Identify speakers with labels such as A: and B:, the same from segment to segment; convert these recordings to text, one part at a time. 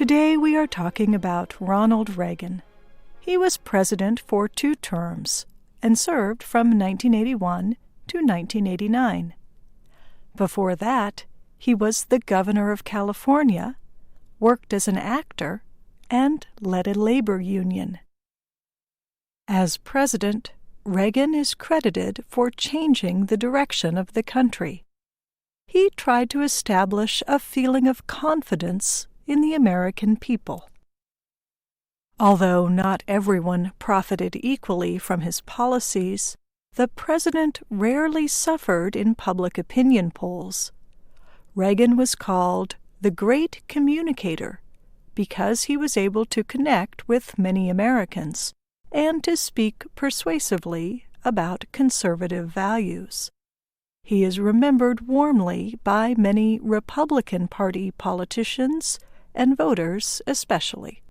A: Today we are talking about Ronald Reagan. He was president for 2 terms and served from 1981 to 1989. Before that, he was the governor of California, worked as an actor, and led a labor union. As president, Reagan is credited for changing the direction of the country. He tried to establish a feeling of confidence in the American people. Although not everyone profited equally from his policies, the president rarely suffered in public opinion polls. Reagan was called the Great Communicator because he was able to connect with many Americans and to speak persuasively about conservative values. He is remembered warmly by many Republican Party politicians and voters especially.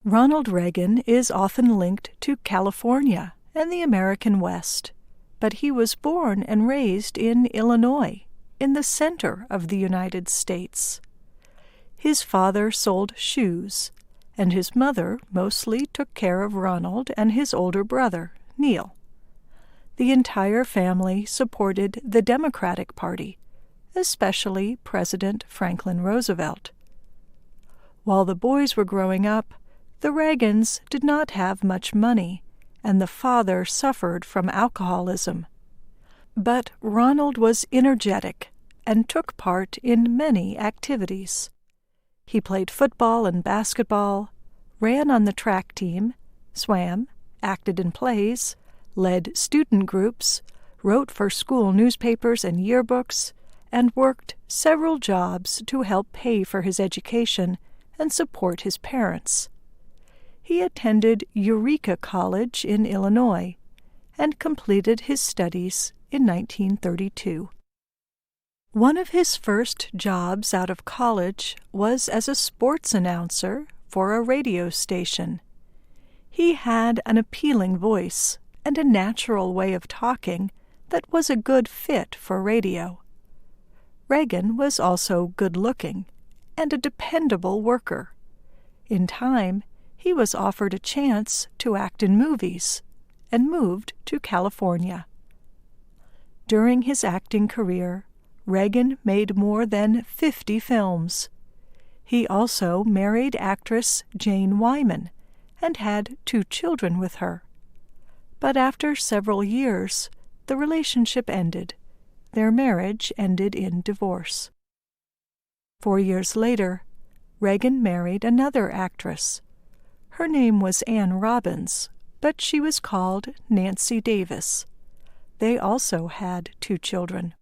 A: Ronald Reagan is often linked to California and the American West, but he was born and raised in Illinois, in the center of the United States. His father sold shoes, and his mother mostly took care of Ronald and his older brother, Neil. The entire family supported the Democratic Party, especially President Franklin Roosevelt. While the boys were growing up, the Reagans did not have much money, and the father suffered from alcoholism. But Ronald was energetic and took part in many activities. He played football and basketball, ran on the track team, swam, acted in plays, led student groups, wrote for school newspapers and yearbooks, and worked several jobs to help pay for his education and support his parents. He attended Eureka College in Illinois and completed his studies in 1932. One of his first jobs out of college was as a sports announcer for a radio station. He had an appealing voice and a natural way of talking that was a good fit for radio. Reagan was also good-looking and a dependable worker. In time, he was offered a chance to act in movies and moved to California. During his acting career, Reagan made more than 50 films. He also married actress Jane Wyman and had 2 children with her. But after several years, the relationship ended. Their marriage ended in divorce. 4 years later, Reagan married another actress. Her name was Anne Robbins, but she was called Nancy Davis. They also had 2 children.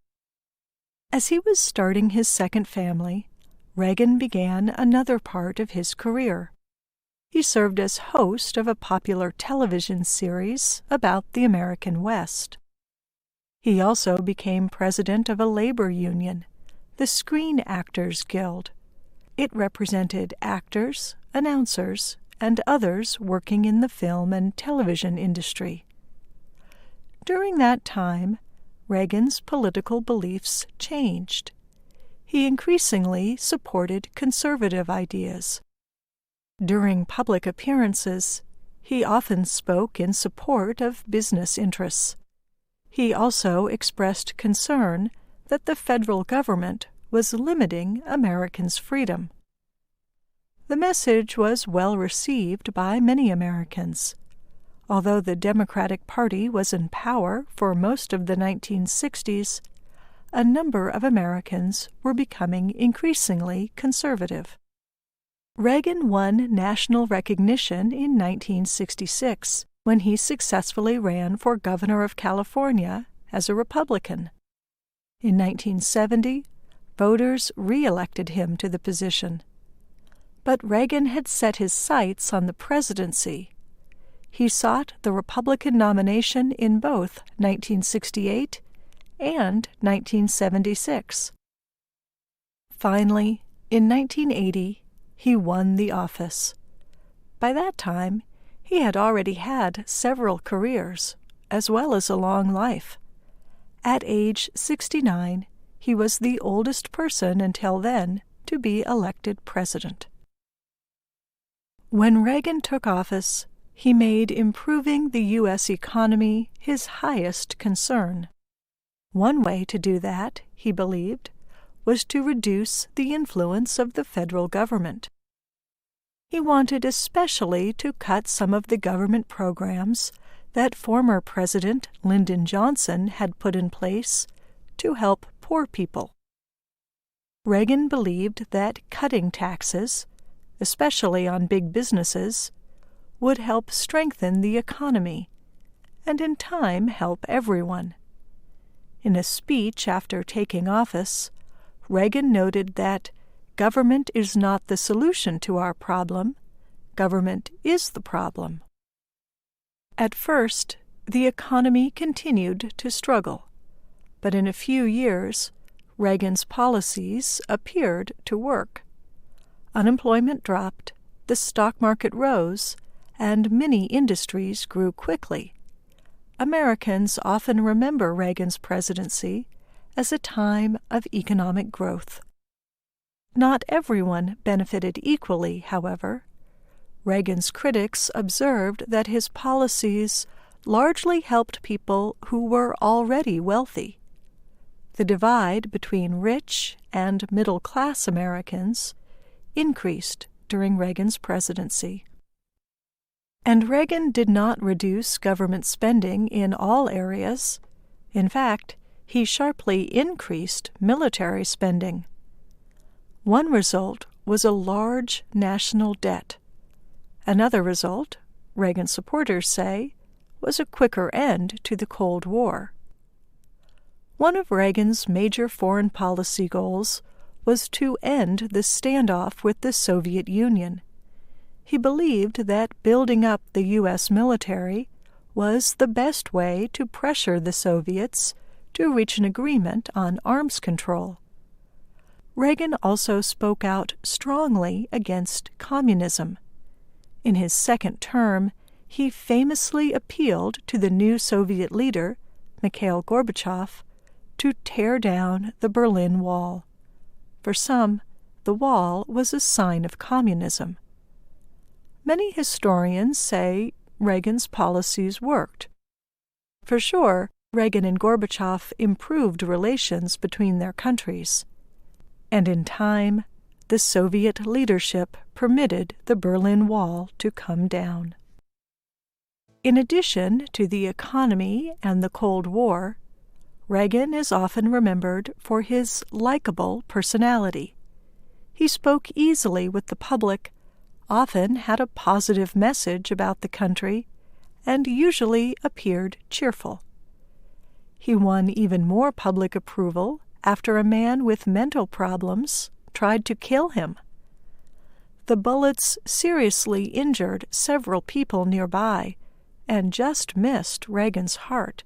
A: As he was starting his second family, Reagan began another part of his career. He served as host of a popular television series about the American West. He also became president of a labor union, the Screen Actors Guild. It represented actors, announcers, and others working in the film and television industry. During that time, Reagan's political beliefs changed. He increasingly supported conservative ideas. During public appearances, he often spoke in support of business interests. He also expressed concern that the federal government was limiting Americans' freedom. The message was well received by many Americans. Although the Democratic Party was in power for most of the 1960s, a number of Americans were becoming increasingly conservative. Reagan won national recognition in 1966 when he successfully ran for governor of California as a Republican. In 1970, voters re-elected him to the position. But Reagan had set his sights on the presidency. He sought the Republican nomination in both 1968 and 1976. Finally, in 1980, he won the office. By that time, he had already had several careers, as well as a long life. At age 69, he was the oldest person until then to be elected president. When Reagan took office, he made improving the U.S. economy his highest concern. One way to do that, he believed, was to reduce the influence of the federal government. He wanted especially to cut some of the government programs that former President Lyndon Johnson had put in place to help poor people. Reagan believed that cutting taxes, especially on big businesses, would help strengthen the economy and in time help everyone. In a speech after taking office, Reagan noted that government is not the solution to our problem, government is the problem. At first, the economy continued to struggle, but in a few years, Reagan's policies appeared to work. Unemployment dropped, the stock market rose, and many industries grew quickly. Americans often remember Reagan's presidency as a time of economic growth. Not everyone benefited equally, however. Reagan's critics observed that his policies largely helped people who were already wealthy. The divide between rich and middle-class Americans increased during Reagan's presidency. And Reagan did not reduce government spending in all areas. In fact, he sharply increased military spending. One result was a large national debt. Another result, Reagan supporters say, was a quicker end to the Cold War. One of Reagan's major foreign policy goals was to end the standoff with the Soviet Union. He believed that building up the U.S. military was the best way to pressure the Soviets to reach an agreement on arms control. Reagan also spoke out strongly against communism. In his second term, he famously appealed to the new Soviet leader, Mikhail Gorbachev, to tear down the Berlin Wall. For some, the wall was a sign of communism. Many historians say Reagan's policies worked. For sure, Reagan and Gorbachev improved relations between their countries. And in time, the Soviet leadership permitted the Berlin Wall to come down. In addition to the economy and the Cold War, Reagan is often remembered for his likable personality. He spoke easily with the public, often had a positive message about the country, and usually appeared cheerful. He won even more public approval after a man with mental problems tried to kill him. The bullets seriously injured several people nearby and just missed Reagan's heart.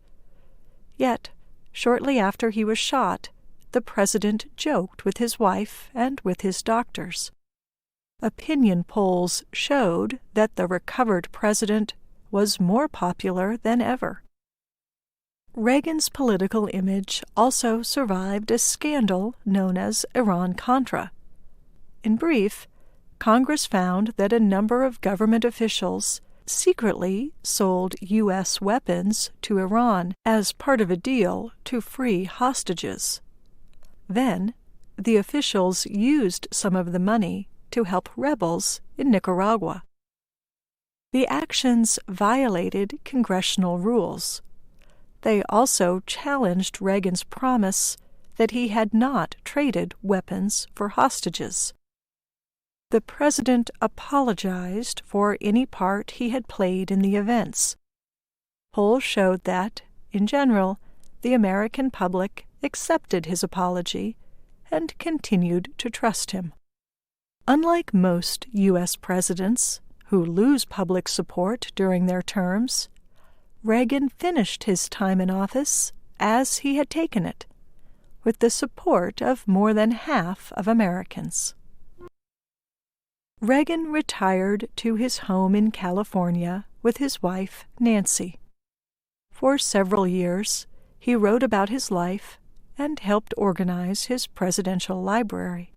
A: Yet, shortly after he was shot, the president joked with his wife and with his doctors. Opinion polls showed that the recovered president was more popular than ever. Reagan's political image also survived a scandal known as Iran-Contra. In brief, Congress found that a number of government officials secretly sold U.S. weapons to Iran as part of a deal to free hostages. Then, the officials used some of the money to help rebels in Nicaragua. The actions violated congressional rules. They also challenged Reagan's promise that he had not traded weapons for hostages. The president apologized for any part he had played in the events. Polls showed that, in general, the American public accepted his apology and continued to trust him. Unlike most U.S. presidents, who lose public support during their terms, Reagan finished his time in office as he had taken it, with the support of more than half of Americans. Reagan retired to his home in California with his wife, Nancy. For several years, he wrote about his life and helped organize his presidential library.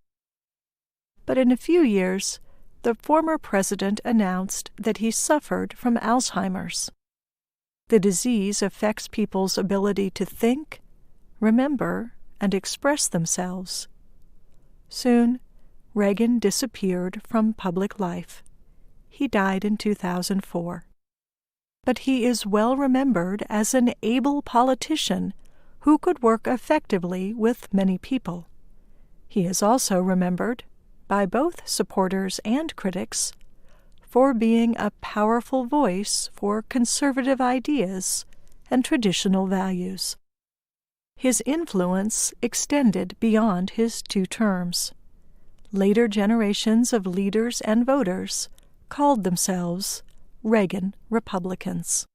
A: But in a few years, the former president announced that he suffered from Alzheimer's. The disease affects people's ability to think, remember, and express themselves. Soon, Reagan disappeared from public life. He died in 2004. But he is well remembered as an able politician who could work effectively with many people. He is also remembered, by both supporters and critics, for being a powerful voice for conservative ideas and traditional values. His influence extended beyond his 2 terms. Later generations of leaders and voters called themselves Reagan Republicans.